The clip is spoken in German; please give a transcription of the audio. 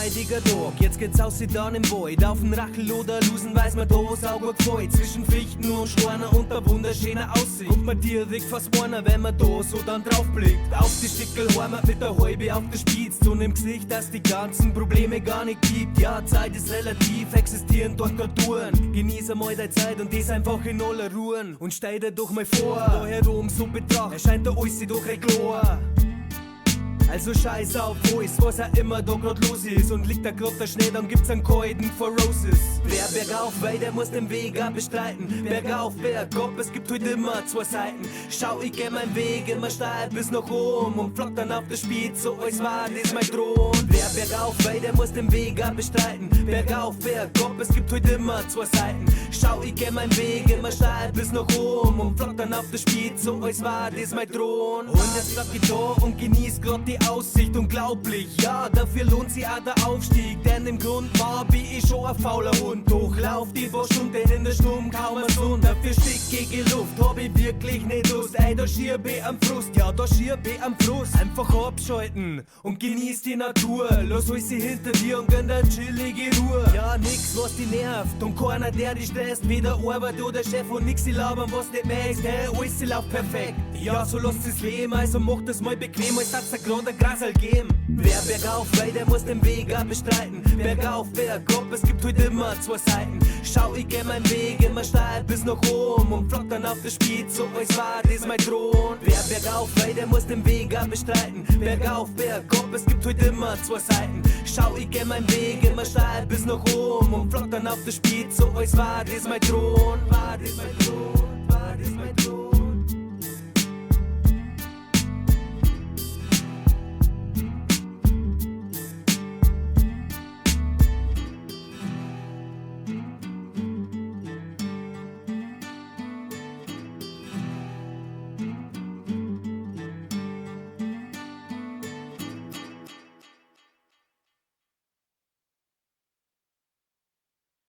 räudiger Tag, jetzt geht's aus wie dann im Wald. Auf den Rachel oder Lusen weiß man da, wo's auch gut gefällt. Zwischen Fichten und Steinen und der wunderschönen Aussicht kommt man direkt fast vorne, wenn man da so dann drauf blickt. Auf die Stickel heimat mit der Halbe auf der Spitz und im Gesicht, dass die ganzen Probleme gar nicht gibt. Ja, Zeit ist relativ, existieren dort Touren. Genieß einmal deine Zeit und das einfach in aller Ruhen. Und stell dir doch mal vor, da herum so betracht, erscheint da alles doch recht klar. Also scheiß auf alles, was auch immer da grad los ist. Und liegt da grad der Schnee, dann gibt's einen Kalten for Roses. Wer bergauf weil der muss den Weg auch bestreiten. Bergauf, bergab, es gibt heute immer zwei Seiten. Schau, ich geh meinen Weg immer steil bis nach oben und flock dann auf der Spitze, so als war das mein Thron. Wer bergauf weil der muss den Weg auch bestreiten. Bergauf, bergab, es gibt heute immer zwei Seiten. Schau, ich geh meinen Weg immer steil bis nach oben und flock dann auf der Spitze, so als war das mein Thron. Und jetzt bleib ich da und genieß grad die Aussicht, unglaublich, ja, dafür lohnt sich auch der Aufstieg. Denn im Grund war bin ich schon ein fauler Hund. Durchlauf die paar Stunden in der Sturm kaum ein Sonn. Dafür stickige Luft hab ich wirklich nicht Lust. Ey, da schier ich am Frust, ja, da schier ich am Frust. Einfach abschalten und genieß die Natur. Lass alles hinter dir und gönn dir chillige Ruhe. Ja, nix, was die nervt und keiner, der dich stresst. Weder Arbeit oder Chef und nix, die labern, was nicht merkst. Hey, alles läuft perfekt. Ja, so lasst es leben, also macht es mal bequem, als hat's grad ein Grasal geben. Wer bergauf weil der muss den Weg auch bestreiten. Bergauf, bergab, es gibt heute immer zwei Seiten. Schau, ich geh meinen Weg immer steil bis nach oben und flock dann auf der Spitze, so als war das mein Thron. Wer bergauf weil der muss den Weg auch bestreiten. Bergauf, bergab, es gibt heute immer zwei Seiten. Schau, ich geh meinen Weg immer steil bis nach oben und flock dann auf der Spitze, so als war das mein Thron. War das mein Thron, war das mein Thron.